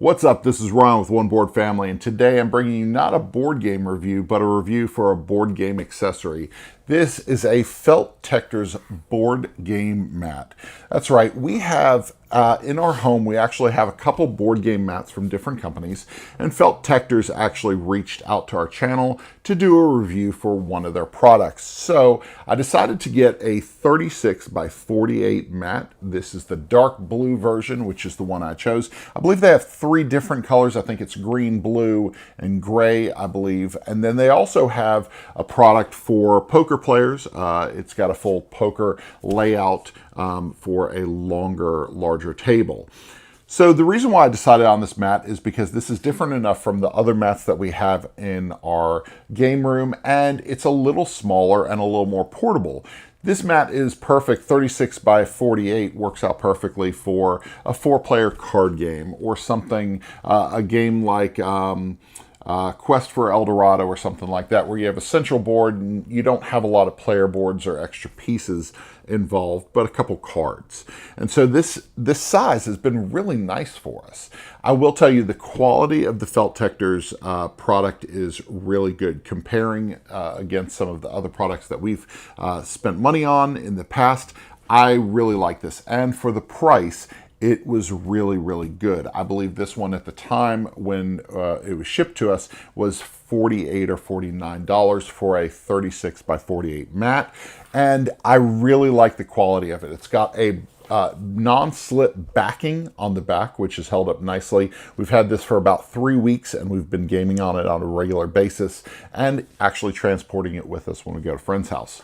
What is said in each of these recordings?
What's up? This is Ron with One Board Family, and today I'm bringing you not a board game review, but a review for a board game accessory. This is a Feltectors board game mat. That's right, we have in our home, we actually have a couple board game mats from different companies, and Feltectors actually reached out to our channel to do a review for one of their products. So I decided to get a 36 by 48 mat. This is the dark blue version, which is the one I chose. I believe they have three different colors. I think it's green, blue, and gray, I believe. And then they also have a product for poker players. It's got a full poker layout for a longer, larger table. So the reason why I decided on this mat is because this is different enough from the other mats that we have in our game room, and it's a little smaller and a little more portable. This mat is perfect. 36 by 48 works out perfectly for a 4-player card game or something, a game like Quest for El Dorado or something like that, where you have a central board and you don't have a lot of player boards or extra pieces involved, but a couple cards. And so this size has been really nice for us. I will tell you the quality of the Feltectors product is really good. Comparing against some of the other products that we've spent money on in the past, I really like this. And for the price, it was really, really good. I believe this one at the time when it was shipped to us was $48 or $49 for a 36 by 48 mat. And I really like the quality of it. It's got a non-slip backing on the back, which is held up nicely. We've had this for about 3 weeks and we've been gaming on it on a regular basis and actually transporting it with us when we go to a friend's house.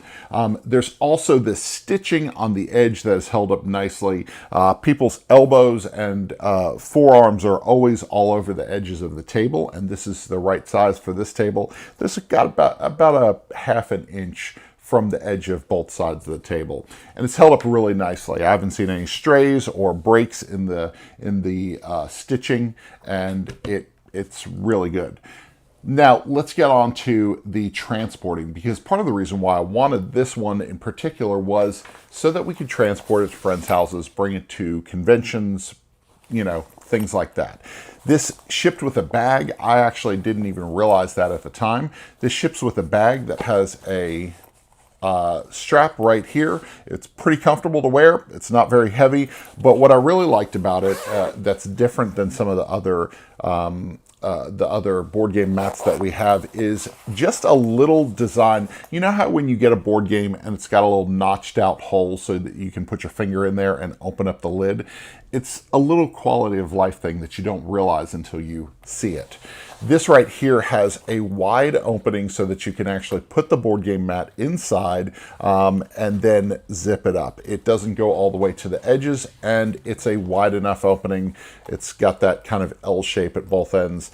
There's also this stitching on the edge that is held up nicely. People's elbows and forearms are always all over the edges of the table, and this is the right size for this table. This has got about a half an inch from the edge of both sides of the table, and it's held up really nicely. I haven't seen any strays or breaks in the stitching, and it's really good. Now let's get on to the transporting, because part of the reason why I wanted this one in particular was so that we could transport it to friends' houses, bring it to conventions, you know, things like that. This shipped with a bag. I actually didn't even realize that at the time. This ships with a bag that has a strap right here. It's pretty comfortable to wear. It's not very heavy, but what I really liked about it that's different than some of the other board game mats that we have is just a little design. You know how when you get a board game and it's got a little notched out hole so that you can put your finger in there and open up the lid? It's a little quality of life thing that you don't realize until you see it. This right here has a wide opening so that you can actually put the board game mat inside and then zip it up. It doesn't go all the way to the edges, and it's a wide enough opening. It's got that kind of L shape at both ends.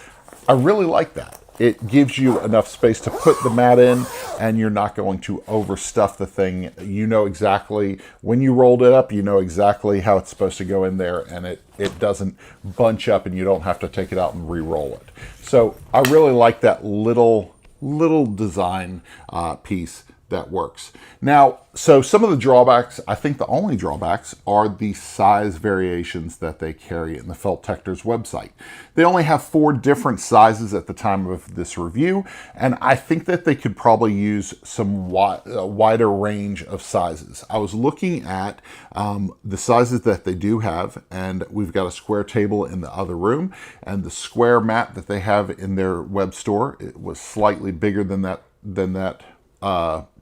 I really like that. It gives you enough space to put the mat in, and you're not going to overstuff the thing. You know exactly, when you rolled it up, you know exactly how it's supposed to go in there, and it doesn't bunch up and you don't have to take it out and re-roll it. So I really like that little design piece that works. Now, so some of the drawbacks, I think the only drawbacks, are the size variations that they carry in the Feltectors website. They only have 4 different sizes at the time of this review, and I think that they could probably use some wider range of sizes. I was looking at the sizes that they do have, and we've got a square table in the other room, and the square mat that they have in their web store, it was slightly bigger than that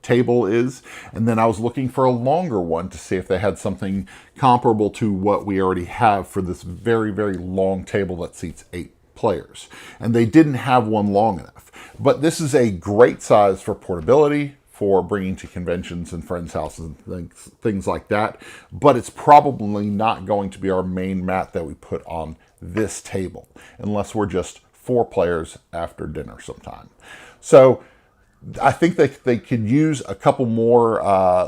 table is. And then I was looking for a longer one to see if they had something comparable to what we already have for this very, very long table that seats 8 players. And they didn't have one long enough. But this is a great size for portability, for bringing to conventions and friends' houses and things like that. But it's probably not going to be our main mat that we put on this table, unless we're just 4 players after dinner sometime. So I think they could use a couple more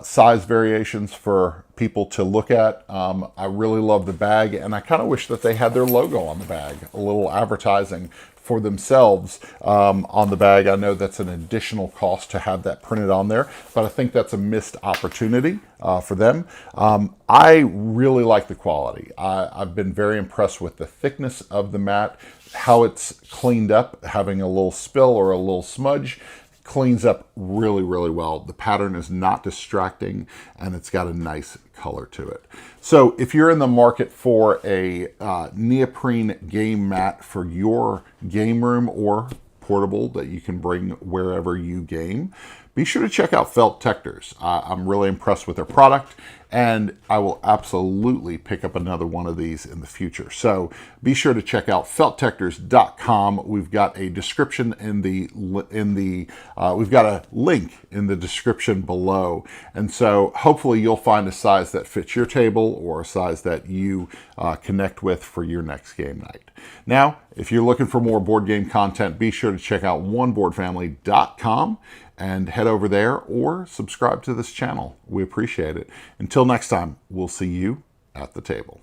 size variations for people to look at. I really love the bag, and I kind of wish that they had their logo on the bag, a little advertising for themselves on the bag. I know that's an additional cost to have that printed on there, but I think that's a missed opportunity for them. I really like the quality. I've been very impressed with the thickness of the mat, how it's cleaned up, having a little spill or a little smudge cleans up really, really well. The pattern is not distracting, and it's got a nice color to it. So if you're in the market for a neoprene game mat for your game room or portable that you can bring wherever you game, be sure to check out Feltectors. I'm really impressed with their product, and I will absolutely pick up another one of these in the future. So be sure to check out feltectors.com. We've got a description we've got a link in the description below, and so hopefully you'll find a size that fits your table or a size that you connect with for your next game night. Now, if you're looking for more board game content, be sure to check out oneboardfamily.com and head over there or subscribe to this channel. We appreciate it. Until next time, we'll see you at the table.